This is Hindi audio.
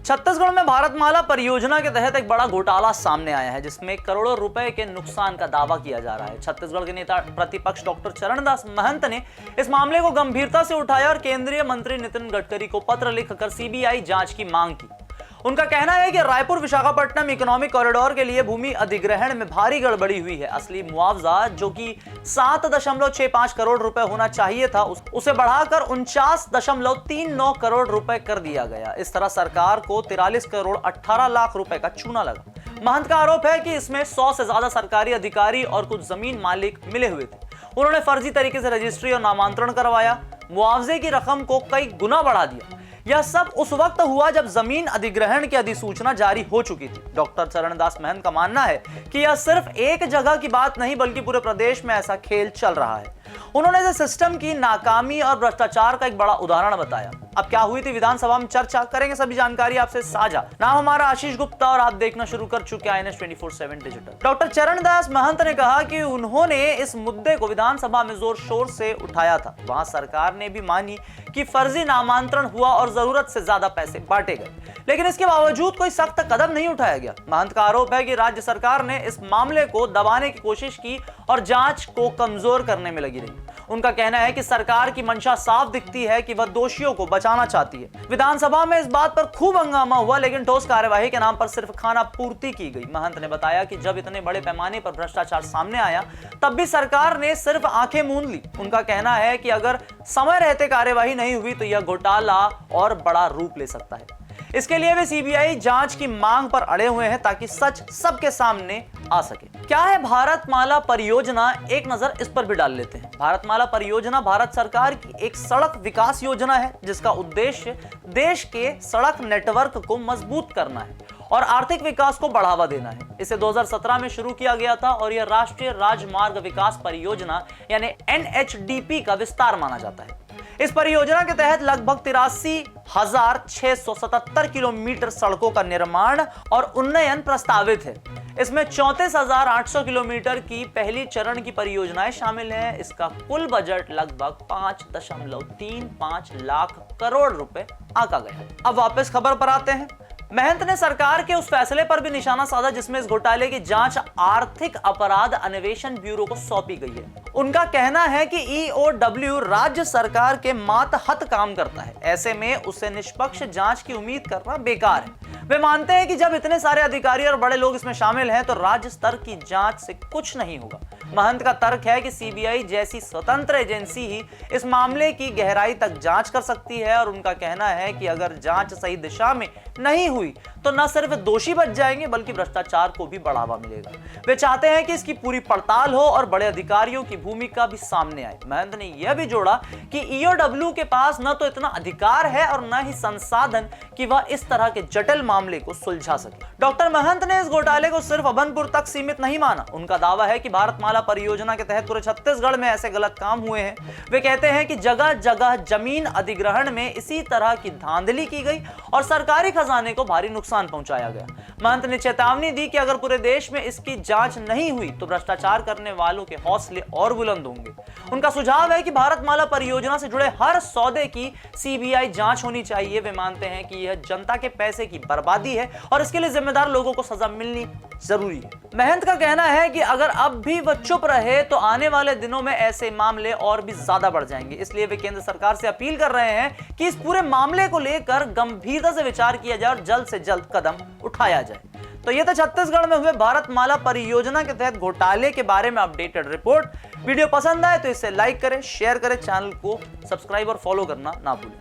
छत्तीसगढ़ में भारतमाला परियोजना के तहत एक बड़ा घोटाला सामने आया है, जिसमें करोड़ों रुपए के नुकसान का दावा किया जा रहा है। छत्तीसगढ़ के नेता प्रतिपक्ष डॉक्टर चरणदास महंत ने इस मामले को गंभीरता से उठाया और केंद्रीय मंत्री नितिन गडकरी को पत्र लिखकर सीबीआई जांच की मांग की। उनका कहना है कि रायपुर विशाखापट्टनम इकोनॉमिक कॉरिडोर के लिए भूमि अधिग्रहण में भारी गड़बड़ी हुई है। असली मुआवजा जो कि 7.65 करोड़ रुपए होना चाहिए था, उसे बढ़ाकर 49.39 करोड़ रुपए कर दिया गया। इस तरह सरकार को 43 करोड़ 18 लाख रुपए का चूना लगा। महंत का आरोप है कि इसमें 100 से ज्यादा सरकारी अधिकारी और कुछ जमीन मालिक मिले हुए थे। उन्होंने फर्जी तरीके से रजिस्ट्री और नामांतरण करवाया, मुआवजे की रकम को कई गुना बढ़ा दिया। यह सब उस वक्त हुआ जब जमीन अधिग्रहण की अधिसूचना जारी हो चुकी थी। डॉक्टर चरणदास महंत का मानना है कि यह सिर्फ एक जगह की बात नहीं, बल्कि पूरे प्रदेश में ऐसा खेल चल रहा है। उन्होंने इस सिस्टम की नाकामी और भ्रष्टाचार का एक बड़ा उदाहरण बताया। अब क्या हुई थी विधानसभा में चर्चा, करेंगे सभी जानकारी आपसे साझा। नाम हमारा आशीष गुप्ता और आप देखना शुरू कर चुके हैं INS 24/7 digital. Doctor Charandas Mahant ने कहा कि उन्होंने इस मुद्दे को विधानसभा में जोर शोर से उठाया था। वहां सरकार ने भी मानी कि फर्जी नामांतरण हुआ और जरूरत से ज्यादा पैसे बांटे गए, लेकिन इसके बावजूद कोई सख्त कदम नहीं उठाया गया। महंत का आरोप है कि राज्य सरकार ने इस मामले को दबाने की कोशिश की और जांच को कमजोर करने में लगी रही। उनका कहना है कि सरकार की मंशा साफ दिखती है कि वह दोषियों को बचाना चाहती है। विधानसभा में इस बात पर खूब हंगामा हुआ, लेकिन ठोस कार्यवाही के नाम पर सिर्फ खाना पूर्ति की गई। महंत ने बताया कि जब इतने बड़े पैमाने पर भ्रष्टाचार सामने आया, तब भी सरकार ने सिर्फ आंखें मूंद ली। उनका कहना है कि अगर समय रहते कार्यवाही नहीं हुई तो यह घोटाला और बड़ा रूप ले सकता है। इसके लिए वे सीबीआई जांच की मांग पर अड़े हुए हैं ताकि सच सबके सामने आ सके। क्या है भारतमाला परियोजना, एक नजर इस पर भी डाल लेते हैं। भारतमाला परियोजना भारत सरकार की एक सड़क विकास योजना है, जिसका उद्देश्य देश के सड़क नेटवर्क को मजबूत करना है और आर्थिक विकास को बढ़ावा देना है। इसे 2017 में शुरू किया गया था और यह राष्ट्रीय राजमार्ग विकास परियोजना यानी NHDP का विस्तार माना जाता है। इस परियोजना के तहत लगभग 83,677 किलोमीटर सड़कों का निर्माण और उन्नयन प्रस्तावित है। इसमें 34,800 किलोमीटर की पहली चरण की परियोजनाएं शामिल हैं। इसका कुल बजट लगभग 5.35 लाख करोड़ रुपए आंका गया है। अब वापस खबर पर आते हैं। महंत ने सरकार के उस फैसले पर भी निशाना साधा जिसमें इस घोटाले की जांच आर्थिक अपराध अन्वेषण ब्यूरो को सौंपी गई है। उनका कहना है कि EOW राज्य सरकार के मातहत काम करता है, ऐसे में उससे निष्पक्ष जांच की उम्मीद करना बेकार है। वे मानते हैं कि जब इतने सारे अधिकारी और बड़े लोग इसमें शामिल हैं तो राज्य स्तर की जांच से कुछ नहीं होगा। महंत का तर्क है कि सीबीआई जैसी स्वतंत्र एजेंसी ही इस मामले की गहराई तक जांच कर सकती है और उनका कहना है कि अगर जांच सही दिशा में नहीं हुई तो न सिर्फ दोषी बच जाएंगे बल्कि भ्रष्टाचार को भी बढ़ावा मिलेगा। वे चाहते हैं कि इसकी पूरी पड़ताल हो और बड़े अधिकारियों की भूमिका भी सामने आए। महंत ने यह भी जोड़ा कि EOW के पास न तो इतना अधिकार है और न ही संसाधन कि वह इस तरह के जटिल मामले को सुलझा सके। डॉक्टर महंत ने इस घोटाले को सिर्फ अभनपुर तक सीमित नहीं माना। उनका दावा है कि भारतमाला परियोजना के तहत पूरे छत्तीसगढ़ में ऐसे गलत काम हुए हैं। वे कहते हैं कि जगह जगह जमीन अधिग्रहण में इसी तरह की धांधली की गई और सरकारी खजाने को भारी नुकसान पहुंचाया गया। महंत ने चेतावनी दी कि अगर पूरे देश में इसकी जांच नहीं हुई तो भ्रष्टाचार करने वालों के हौसले और बुलंद होंगे। उनका सुझाव है कि भारतमाला परियोजना से जुड़े हर सौदे की सीबीआई जांच होनी चाहिए। वे मानते हैं कि यह जनता के पैसे की बर्बादी है और इसके लिए जिम्मेदार लोगों को सजा मिलनी जरूरी है। महंत का कहना है कि अगर अब भी वह चुप रहे तो आने वाले दिनों में ऐसे मामले और भी ज्यादा बढ़ जाएंगे। इसलिए वे केंद्र सरकार से अपील कर रहे हैं कि इस पूरे मामले को लेकर गंभीरता से विचार किया जाए और जल्द से जल्द कदम उठाया जाए। तो यह था छत्तीसगढ़ में हुए भारतमाला परियोजना के तहत घोटाले के बारे में अपडेटेड रिपोर्ट। वीडियो पसंद आए तो इसे लाइक करें, शेयर करें, चैनल को सब्सक्राइब और फॉलो करना ना भूलें।